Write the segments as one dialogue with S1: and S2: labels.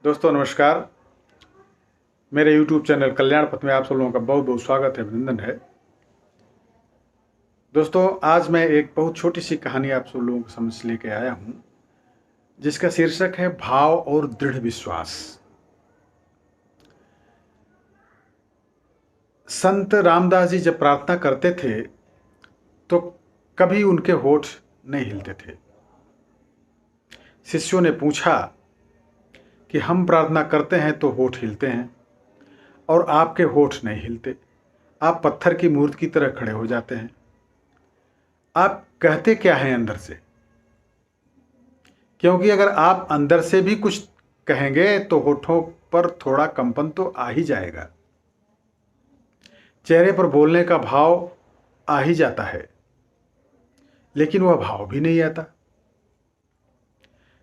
S1: दोस्तों नमस्कार। मेरे YouTube चैनल कल्याण पथ में आप सब लोगों का बहुत बहुत स्वागत है, अभिनंदन है। दोस्तों आज मैं एक बहुत छोटी सी कहानी आप सब लोगों को समझ लेके आया हूँ, जिसका शीर्षक है भाव और दृढ़ विश्वास। संत रामदास जी जब प्रार्थना करते थे तो कभी उनके होठ नहीं हिलते थे। शिष्यों ने पूछा कि हम प्रार्थना करते हैं तो होठ हिलते हैं और आपके होठ नहीं हिलते, आप पत्थर की मूर्ति की तरह खड़े हो जाते हैं, आप कहते क्या हैं अंदर से? क्योंकि अगर आप अंदर से भी कुछ कहेंगे तो होठों पर थोड़ा कंपन तो आ ही जाएगा, चेहरे पर बोलने का भाव आ ही जाता है, लेकिन वह भाव भी नहीं आता।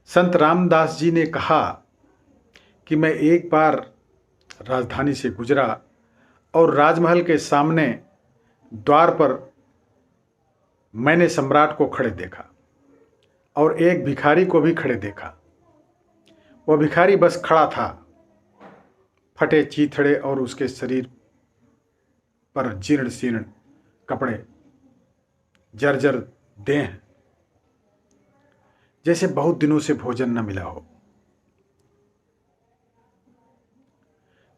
S1: संत रामदास जी ने कहा कि मैं एक बार राजधानी से गुजरा और राजमहल के सामने द्वार पर मैंने सम्राट को खड़े देखा और एक भिखारी को भी खड़े देखा। वह भिखारी बस खड़ा था, फटे चीथड़े और उसके शरीर पर जीर्ण शीर्ण कपड़े, जर्जर देह, जैसे बहुत दिनों से भोजन न मिला हो।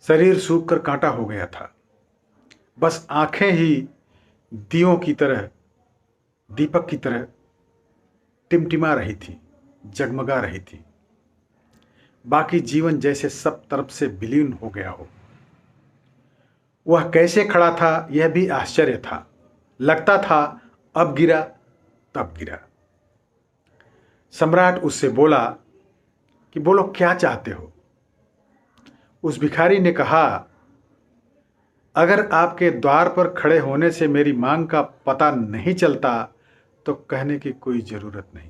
S1: शरीर सूख कर कांटा हो गया था, बस आंखें ही दियों की तरह, दीपक की तरह टिमटिमा रही थी, जगमगा रही थी। बाकी जीवन जैसे सब तरफ से विलीन हो गया हो। वह कैसे खड़ा था यह भी आश्चर्य था। लगता था अब गिरा तब गिरा। सम्राट उससे बोला कि बोलो क्या चाहते हो? उस भिखारी ने कहा, अगर आपके द्वार पर खड़े होने से मेरी मांग का पता नहीं चलता तो कहने की कोई जरूरत नहीं।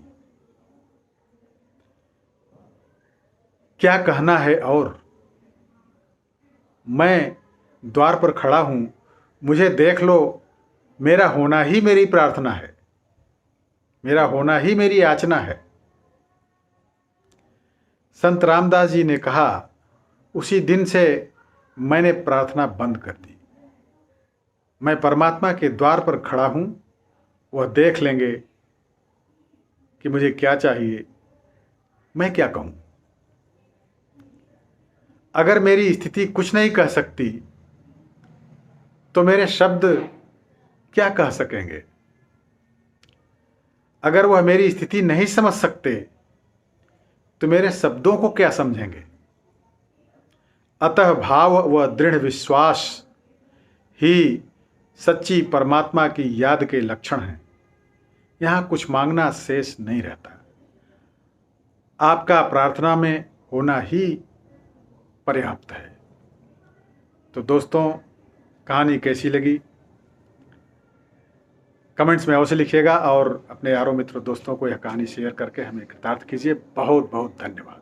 S1: क्या कहना है? और मैं द्वार पर खड़ा हूं, मुझे देख लो। मेरा होना ही मेरी प्रार्थना है, मेरा होना ही मेरी याचना है। संत रामदास जी ने कहा, उसी दिन से मैंने प्रार्थना बंद कर दी। मैं परमात्मा के द्वार पर खड़ा हूं, वह देख लेंगे कि मुझे क्या चाहिए, मैं क्या कहूं। अगर मेरी स्थिति कुछ नहीं कह सकती तो मेरे शब्द क्या कह सकेंगे? अगर वह मेरी स्थिति नहीं समझ सकते तो मेरे शब्दों को क्या समझेंगे? अतः भाव व दृढ़ विश्वास ही सच्ची परमात्मा की याद के लक्षण हैं। यहाँ कुछ मांगना शेष नहीं रहता, आपका प्रार्थना में होना ही पर्याप्त है। तो दोस्तों, कहानी कैसी लगी कमेंट्स में अवश्य लिखिएगा और अपने यारों मित्रों दोस्तों को यह कहानी शेयर करके हमें कृतार्थ कीजिए। बहुत बहुत धन्यवाद।